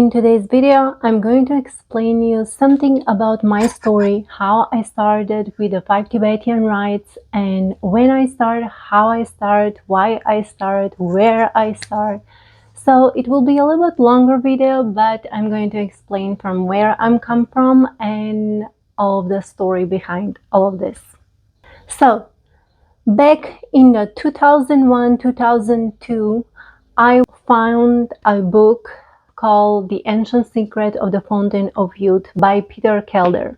In today's video, I'm going to explain you something about my story, how I started with the 5 Tibetan rites, and when I start, how I start, why I start, where I start. So it will be a little bit longer video, but I'm going to explain from where I'm come from and all of the story behind all of this. So back in the 2001-2002, I found a book called The Ancient Secret of the Fountain of Youth by Peter Kelder.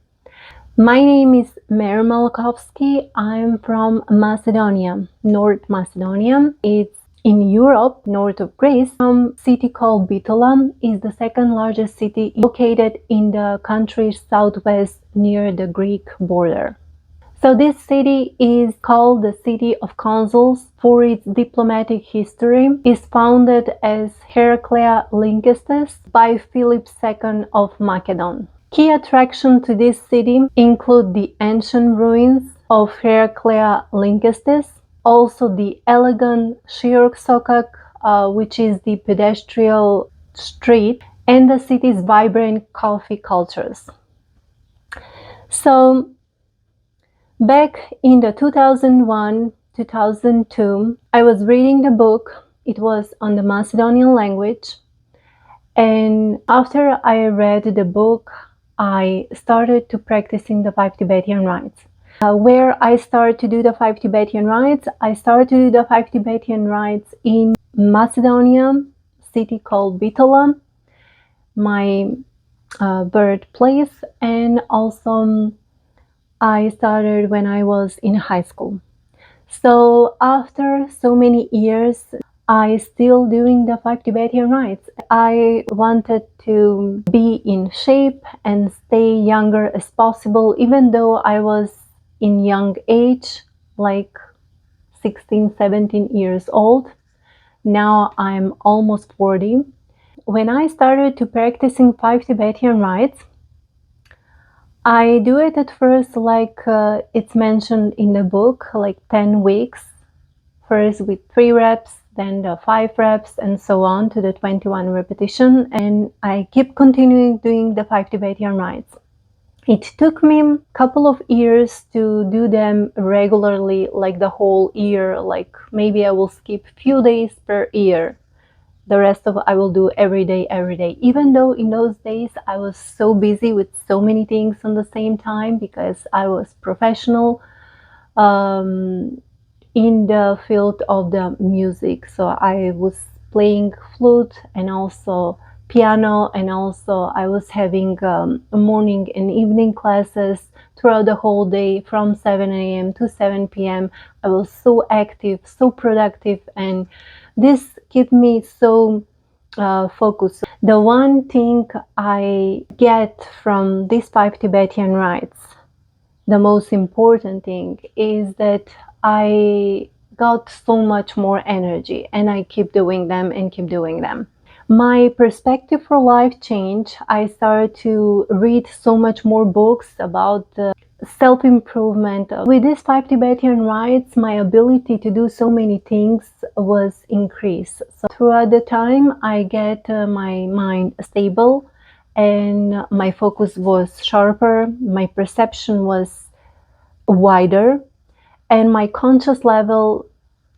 My name is Mary Malakovsky. I'm from Macedonia, North Macedonia. It's in Europe, north of Greece. A city called Bitola is the second largest city located in the country's southwest near the Greek border. So this city is called the City of Consuls for its diplomatic history. It's founded as Heraclea Lynkestes by Philip II of Macedon. Key attractions to this city include the ancient ruins of Heraclea Lynkestes, also the elegant Shiok Sokak, which is the pedestrian street, and the city's vibrant coffee cultures. So back in the 2001-2002, I was reading the book. It was on the Macedonian language. And after I read the book, I started to practicing the 5 Tibetan rites. Where I started to do the 5 Tibetan rites, I started to do the 5 Tibetan rites in Macedonia, city called Bitola, my birthplace, and also I started when I was in high school. So after so many years, I still doing the 5 Tibetan rites. I wanted to be in shape and stay younger as possible, even though I was in young age, like 16, 17 years old. Now I'm almost 40. When I started to practicing 5 Tibetan rites, I do it at first like it's mentioned in the book, like 10 weeks. First with 3 reps, then the 5 reps, and so on to the 21 repetition. And I keep continuing doing the 5 Tibetan rites. It took me a couple of years to do them regularly, like the whole year. Like maybe I will skip few days per year. The rest of I will do every day, even though in those days I was so busy with so many things on the same time because I was professional in the field of the music. So I was playing flute and also piano, and also I was having morning and evening classes throughout the whole day from 7 a.m. to 7 p.m. I was so active, so productive, and this kept me so focused. The one thing I get from these 5 Tibetan rites, the most important thing, is that I got so much more energy and I keep doing them and keep doing them. My perspective for life changed. I started to read so much more books about self-improvement. With these 5 Tibetan rites, my ability to do so many things was increased. So throughout the time, I get my mind stable and my focus was sharper, my perception was wider, and my conscious level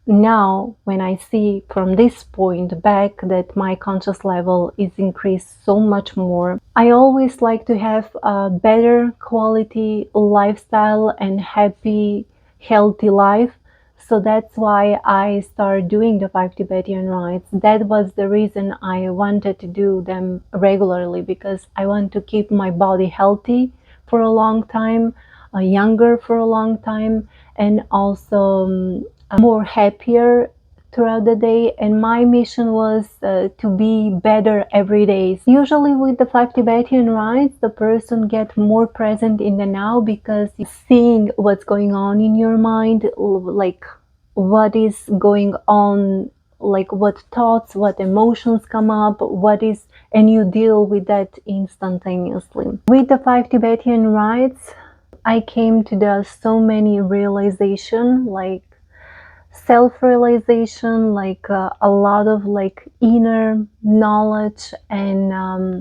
now, when I see from this point back that my conscious level is increased so much more. I always like to have a better quality lifestyle and happy, healthy life. So that's why I started doing the 5 Tibetan rites. That was the reason I wanted to do them regularly, because I want to keep my body healthy for a long time, younger for a long time, and also more happier throughout the day. And my mission was to be better every day. Usually with the 5 Tibetan rites, the person gets more present in the now, because you're seeing what's going on in your mind, like what is going on, like what thoughts, what emotions come up, and you deal with that instantaneously. With the 5 Tibetan rites, I came to so many realization, like self-realization, like a lot of like inner knowledge and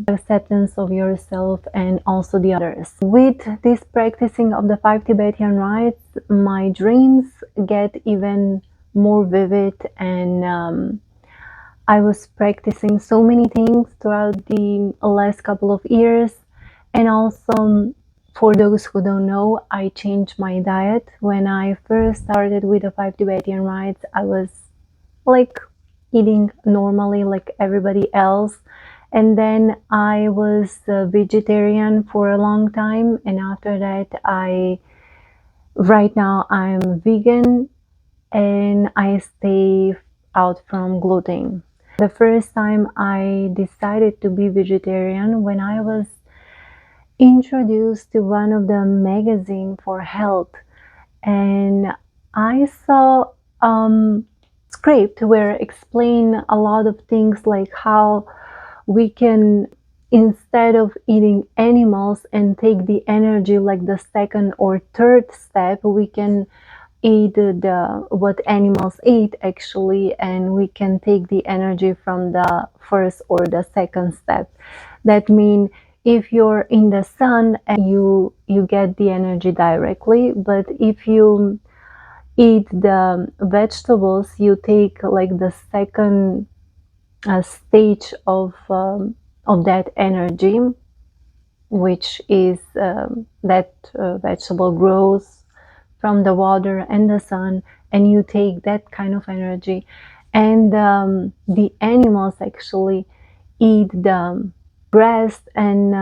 acceptance of yourself and also the others. With this practicing of the 5 Tibetan rites, my dreams get even more vivid, and I was practicing so many things throughout the last couple of years. And also, for those who don't know, I changed my diet. When I first started with the 5 Tibetan rites, I was like eating normally like everybody else. And then I was a vegetarian for a long time. And after that, right now I'm vegan and I stay out from gluten. The first time I decided to be vegetarian when I was introduced to one of the magazine for health, and I saw script where explain a lot of things like how we can, instead of eating animals and take the energy like the second or third step, we can eat the what animals eat actually, and we can take the energy from the first or the second step. That means if you're in the sun and you get the energy directly, but if you eat the vegetables, you take like the second stage of that energy, which is that vegetable grows from the water and the sun, and you take that kind of energy. And the animals actually eat the breast, and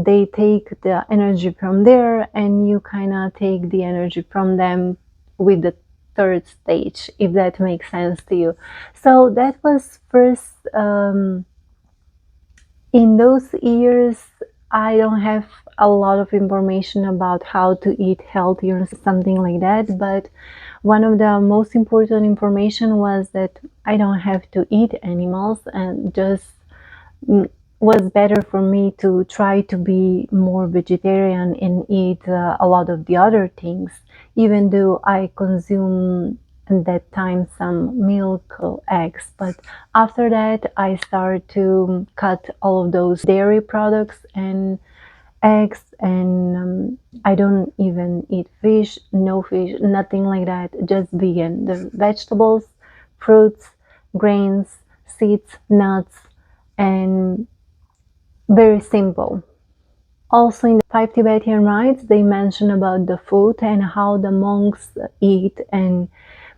they take the energy from there, and you kind of take the energy from them with the third stage, if that makes sense to you. So that was first, in those years I don't have a lot of information about how to eat healthy or something like that, but one of the most important information was that I don't have to eat animals, and just was better for me to try to be more vegetarian and eat a lot of the other things, even though I consume at that time some milk or eggs. But after that, I started to cut all of those dairy products and eggs, and I don't even eat fish, no fish, nothing like that, just vegan. The vegetables, fruits, grains, seeds, nuts, and very simple. Also in the 5 Tibetan rites, they mention about the food and how the monks eat, and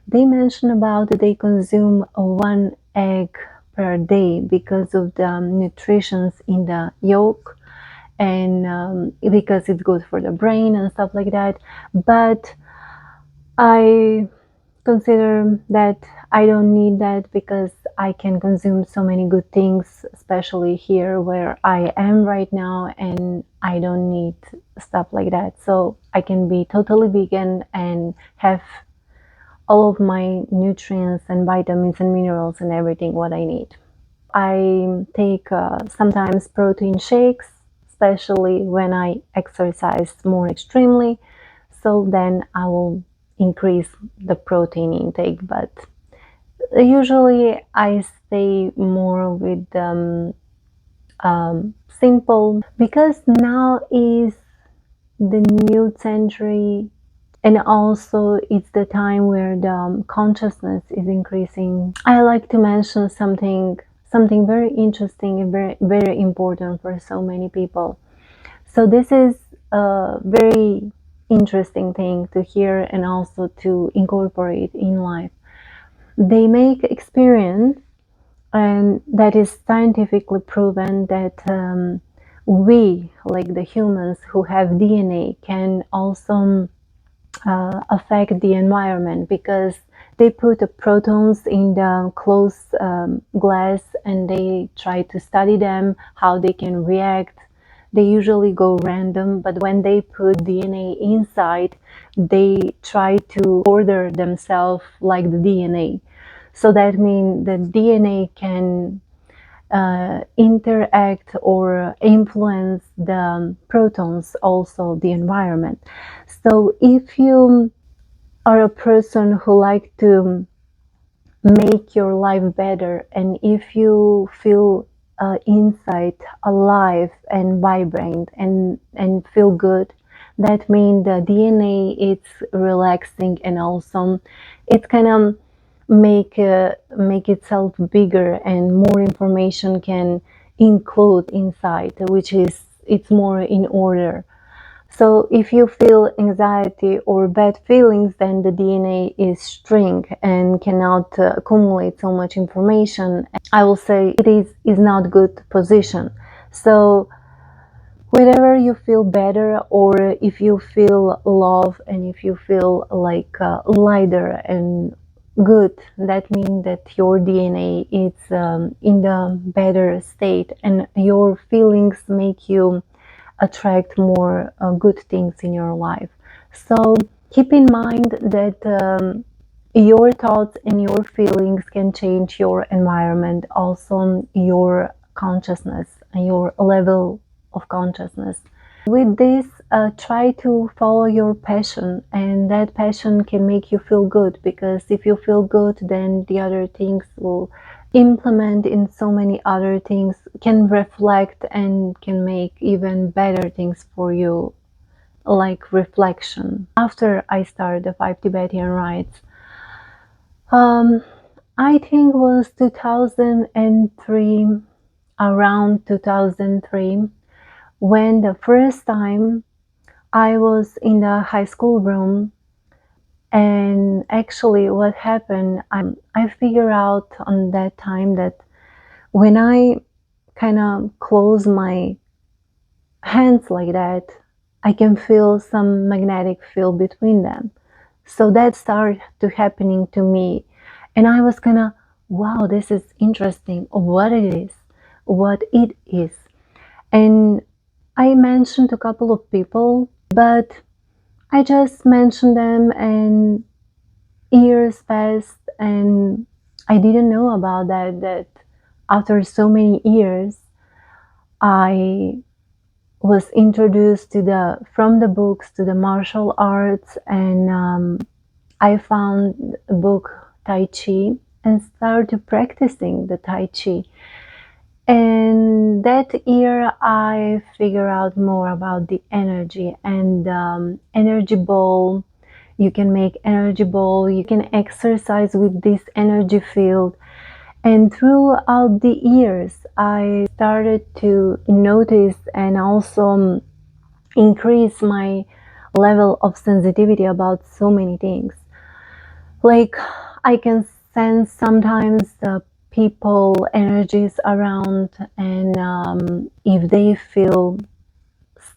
they mention about that they consume 1 egg per day because of the nutritions in the yolk, and because it's good for the brain and stuff like that. But I consider that I don't need that because I can consume so many good things, especially here where I am right now, and I don't need stuff like that. So I can be totally vegan and have all of my nutrients and vitamins and minerals and everything what I need. I take sometimes protein shakes, especially when I exercise more extremely. So then I will increase the protein intake, but usually I stay more with simple, because now is the new century, and also it's the time where the consciousness is increasing. I like to mention something very interesting and very important for so many people. So this is a very interesting thing to hear and also to incorporate in life. They make experience, and that is scientifically proven, that we, like the humans who have DNA, can also affect the environment, because they put the protons in the closed glass, and they try to study them, how they can react. They usually go random, but when they put DNA inside, they try to order themselves like the DNA. So that means the DNA can interact or influence the protons, also the environment. So if you are a person who like to make your life better, and if you feel inside alive and vibrant and feel good, that means the DNA it's relaxing, and also it kind of make itself bigger, and more information can include inside, which is it's more in order. So if you feel anxiety or bad feelings, then the DNA is shrink and cannot accumulate so much information. I will say is not good position. So whenever you feel better, or if you feel love, and if you feel like lighter and good, that means that your DNA is in the better state, and your feelings make you attract more good things in your life. So keep in mind that your thoughts and your feelings can change your environment, also your consciousness and your level of consciousness. With this, try to follow your passion, and that passion can make you feel good, because if you feel good, then the other things will implement in so many other things, can reflect and can make even better things for you, like reflection. After I started the 5 Tibetan rites, um, I think it was 2003, around 2003, when the first time I was in the high school room. And actually what happened, I figured out on that time that when I kind of close my hands like that, I can feel some magnetic field between them. So that started to happening to me. And I was kind of, wow, this is interesting, what it is. And I mentioned a couple of people, but I just mentioned them, and years passed, and I didn't know about that after so many years, I was introduced to the from the books to the martial arts, and I found a book Tai Chi and started practicing the Tai Chi. And that year I figured out more about the energy and energy ball. You can make energy ball, you can exercise with this energy field. And throughout the years, I started to notice and also increase my level of sensitivity about so many things. Like, I can sense sometimes the people energies around, and if they feel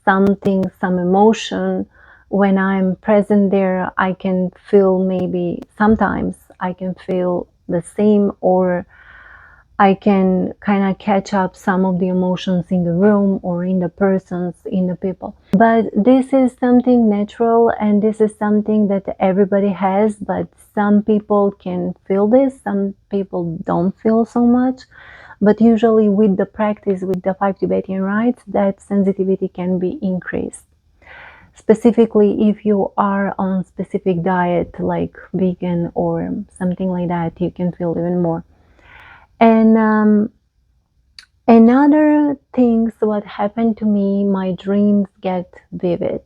something, some emotion, when I'm present there, I can feel, maybe sometimes I can feel the same, or I can kind of catch up some of the emotions in the room, or in the persons, in the people. But this is something natural, and this is something that everybody has, but some people can feel this, some people don't feel so much. But usually with the practice, with the 5 Tibetan rites, that sensitivity can be increased. Specifically, if you are on specific diet, like vegan or something like that, you can feel even more. And another things what happened to me, my dreams get vivid.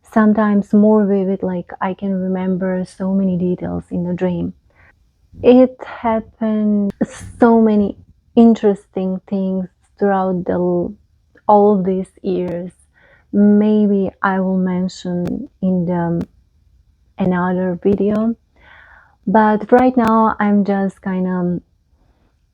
Sometimes more vivid, like I can remember so many details in the dream. It happened so many interesting things throughout all of these years. Maybe I will mention in the another video. But right now I'm just kind of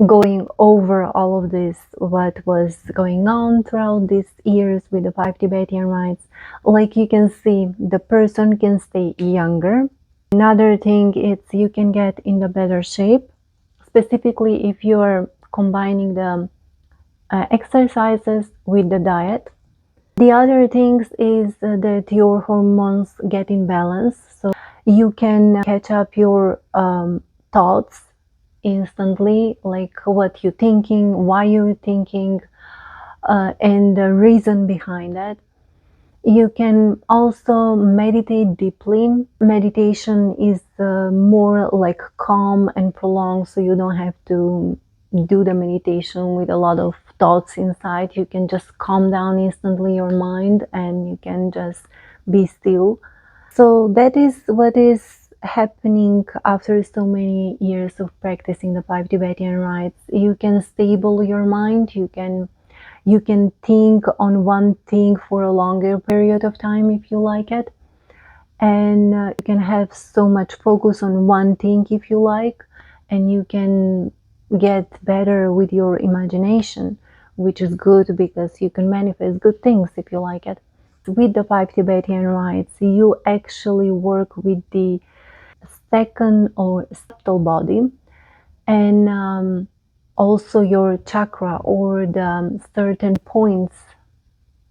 going over all of this, what was going on throughout these years with the 5 Tibetan rites. Like you can see, the person can stay younger. Another thing is you can get in the better shape, specifically if you are combining the exercises with the diet. The other things is that your hormones get in balance, so you can catch up your thoughts instantly, like what you're thinking, why you're thinking, and the reason behind that. You can also meditate deeply. Meditation is more like calm and prolonged, so you don't have to do the meditation with a lot of thoughts inside. You can just calm down instantly your mind and you can just be still. So that is what is happening after so many years of practicing the five Tibetan rites. You can stable your mind, you can think on one thing for a longer period of time if you like it, and you can have so much focus on one thing if you like, and you can get better with your imagination, which is good because you can manifest good things if you like it. With the five Tibetan rites, you actually work with the second or subtle body, and also your chakra or the certain points.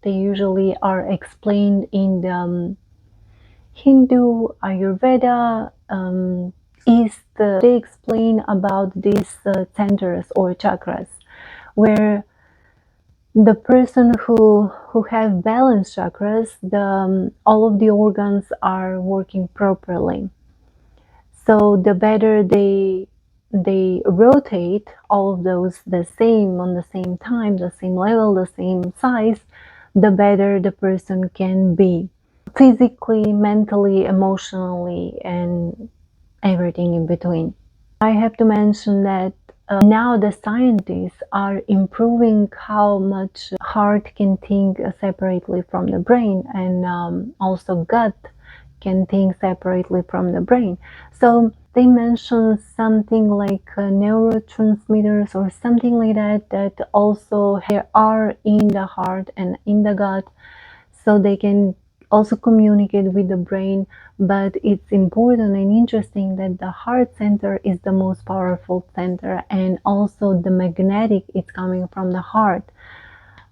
They usually are explained in the Hindu, Ayurveda, East. They explain about these centers or chakras, where the person who have balanced chakras, all of the organs are working properly. So the better they rotate all of those the same on the same time, the same level, the same size, the better the person can be physically, mentally, emotionally, and everything in between. I have to mention that now the scientists are improving how much heart can think separately from the brain, and also gut can think separately from the brain. So they mention something like neurotransmitters or something like that, that also are in the heart and in the gut, so they can also communicate with the brain. But it's important and interesting that the heart center is the most powerful center, and also the magnetic is coming from the heart,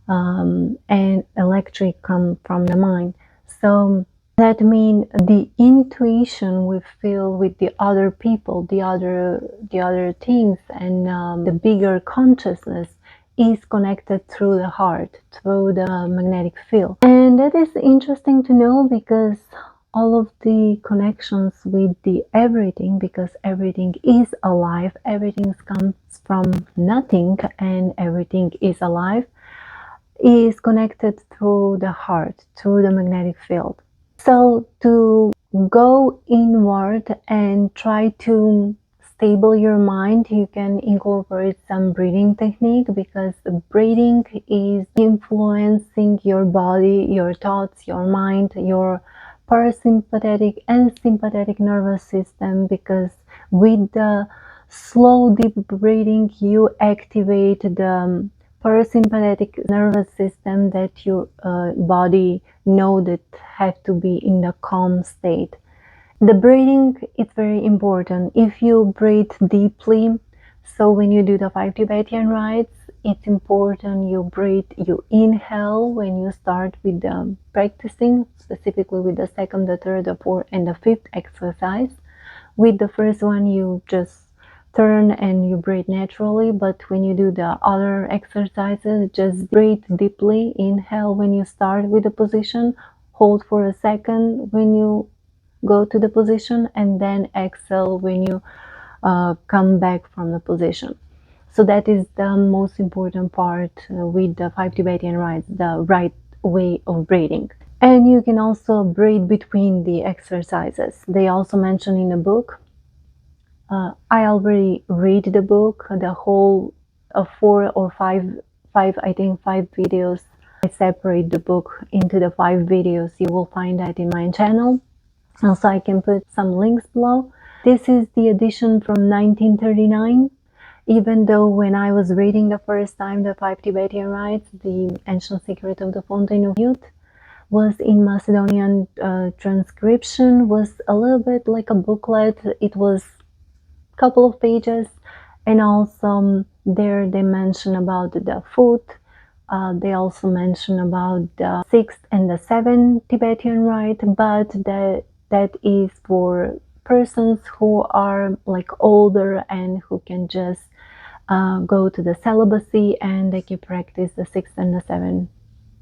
and electric come from the mind. So that means the intuition we feel with the other people, the other things, and the bigger consciousness is connected through the heart, through the magnetic field. And that is interesting to know, because all of the connections with the everything, because everything is alive, everything comes from nothing, and everything is alive, is connected through the heart, through the magnetic field. So to go inward and try to stable your mind, you can incorporate some breathing technique, because breathing is influencing your body, your thoughts, your mind, your parasympathetic and sympathetic nervous system, because with the slow deep breathing you activate the parasympathetic nervous system, that your body know that have to be in the calm state. The breathing is very important. If you breathe deeply, so when you do the five Tibetan rites, it's important you inhale when you start with the practicing, specifically with the second, the third, the fourth, and the fifth exercise. With the first one, you just turn and you breathe naturally, but when you do the other exercises, just breathe deeply. Inhale when you start with the position, hold for a second when you go to the position, and then exhale when you come back from the position. So that is the most important part with the five Tibetan rites, the right way of breathing. And you can also breathe between the exercises. They also mention in the book. I already read the book, the whole 4 or 5, I think 5 videos. I separate the book into the 5 videos. You will find that in my channel. Also, I can put some links below. This is the edition from 1939. Even though when I was reading the first time the five Tibetan rites, the ancient secret of the fountain of youth, was in Macedonian transcription, was a little bit like a booklet. It was a couple of pages, and also there they mention about the food. They also mention about the sixth and the seventh Tibetan rite, but that is for persons who are like older and who can just go to the celibacy, and they can practice the sixth and the seventh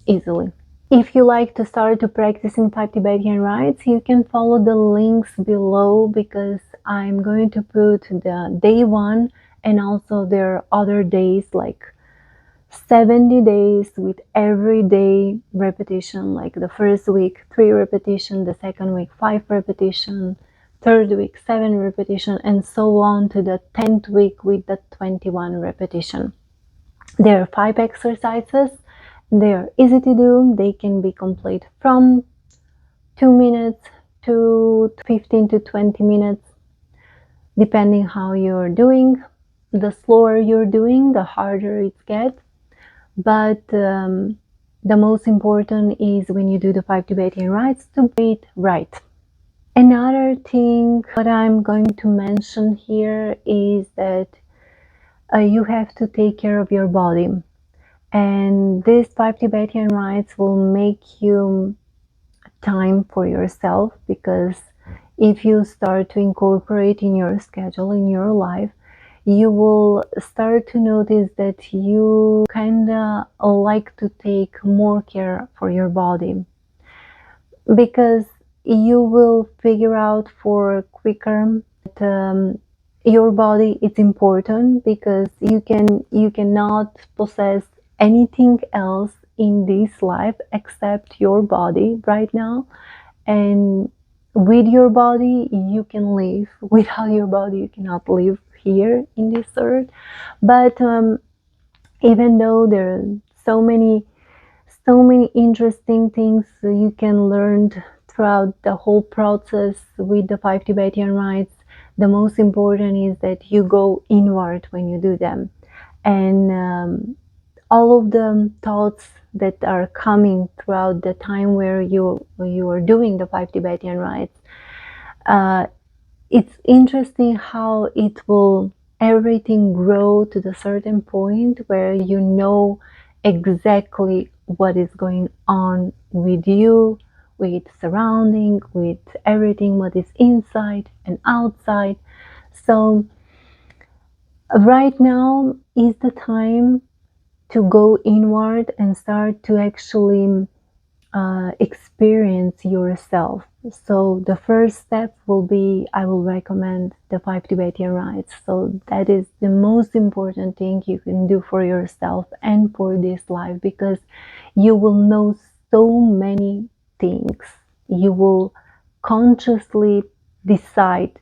easily. If you like to start to practicing 5 Tibetan rites, you can follow the links below, because I'm going to put the day 1 and also there are other days, like 70 days with every day repetition, like the first week 3 repetition, the second week 5 repetition, third week 7 repetition, and so on to the 10th week with the 21 repetition. There are 5 exercises. They are easy to do. They can be complete from 2 minutes to 15 to 20 minutes, depending how you're doing. The slower you're doing, the harder it gets. But the most important is, when you do the 5 Tibetan rites, to breathe right. Another thing what I'm going to mention here is that you have to take care of your body. And these 5 Tibetan rites will make you time for yourself, because if you start to incorporate in your schedule, in your life, you will start to notice that you kind of like to take more care for your body, because you will figure out for quicker that your body is important, because you cannot possess anything else in this life except your body right now. And with your body you can live, without your body you cannot live here in this earth. But even though there are so many interesting things you can learn throughout the whole process with the 5 Tibetan rites, the most important is that you go inward when you do them. And all of the thoughts that are coming throughout the time where you are doing the 5 Tibetan rites, it's interesting how it will everything grow to the certain point where you know exactly what is going on with you, with surrounding, with everything what is inside and outside. So right now is the time to go inward and start to actually experience yourself. So the first step will be, I will recommend the 5 Tibetan rites. So that is the most important thing you can do for yourself and for this life, because you will know so many things. You will consciously decide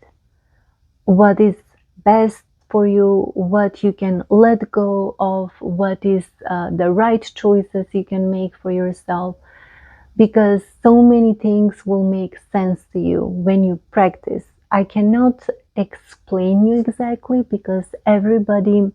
what is best for you, what you can let go of, what is the right choices you can make for yourself, because so many things will make sense to you when you practice. I cannot explain you exactly, because everybody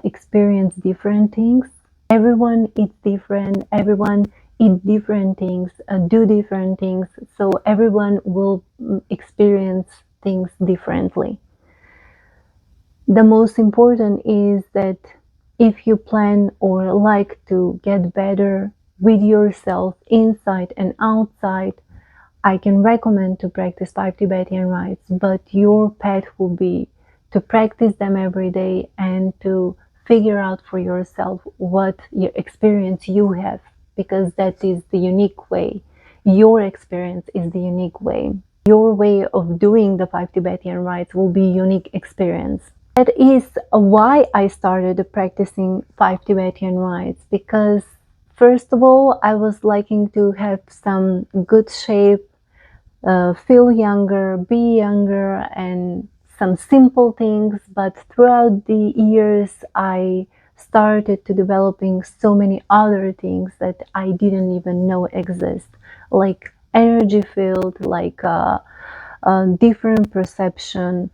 experience different things. Everyone is different. Everyone eat different things, do different things. So everyone will experience things differently. The most important is that if you plan or like to get better with yourself inside and outside, I can recommend to practice 5 Tibetan rites, but your path will be to practice them every day and to figure out for yourself what your experience you have, because that is the unique way. Your experience is the unique way. Your way of doing the 5 Tibetan rites will be unique experience. That is why I started practicing 5 Tibetan rites, because first of all, I was liking to have some good shape, feel younger, be younger, and some simple things. But throughout the years, I started to developing so many other things that I didn't even know exist, like energy field, like different perception,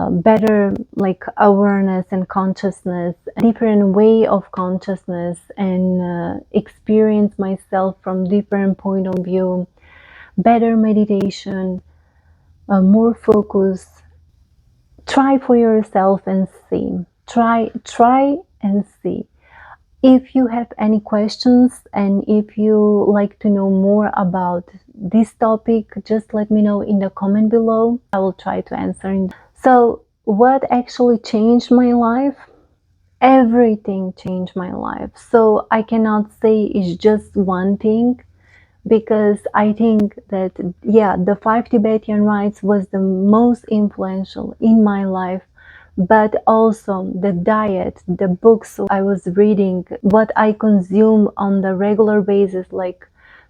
better like awareness and consciousness, a different way of consciousness, and experience myself from different point of view, better meditation, more focus. Try for yourself and see. Try and see. If you have any questions and if you like to know more about this topic, just let me know in the comment below. I will try to answer. So what actually changed my life? everything changed my life. So I cannot say it's just one thing, because I think that, yeah, the 5 Tibetan rites was the most influential in my life, but also the diet, the books I was reading, what I consume on the regular basis, like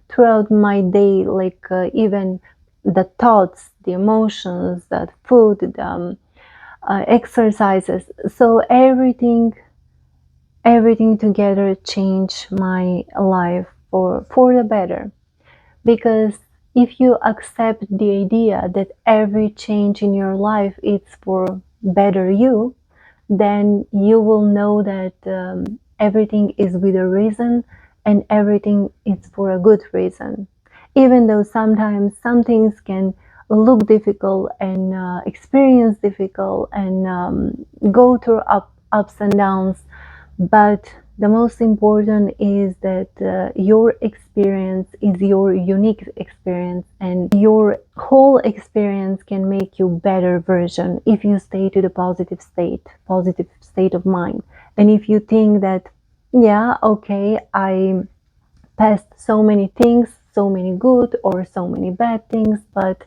throughout my day, like even the thoughts, the emotions, the food, the exercises. So everything together changed my life for the better. Because if you accept the idea that every change in your life is for better you, then you will know that everything is with a reason, and everything is for a good reason. Even though sometimes some things can look difficult and experience difficult and go through ups and downs, but the most important is that your experience is your unique experience, and your whole experience can make you better version if you stay to the positive state of mind. And if you think that, yeah, okay, I passed so many things, so many good or so many bad things, but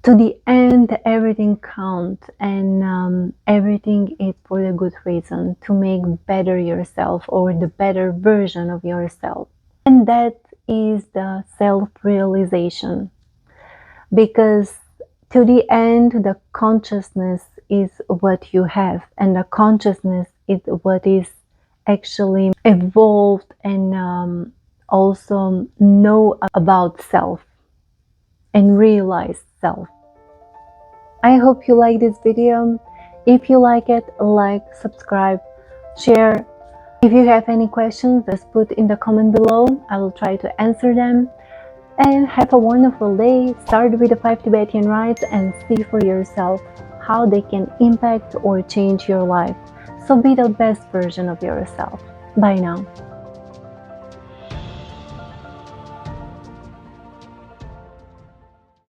to the end everything counts, and everything is for the good reason, to make better yourself or the better version of yourself. And that is the self-realization, because to the end the consciousness is what you have, and the consciousness is what is actually evolved and also know about self and realize self. I hope you like this video. If you like it, like, subscribe, share. If you have any questions, just put in the comment below. I will try to answer them. And have a wonderful day. Start with the 5 Tibetan rites and see for yourself how they can impact or change your life. So be the best version of yourself. Bye now.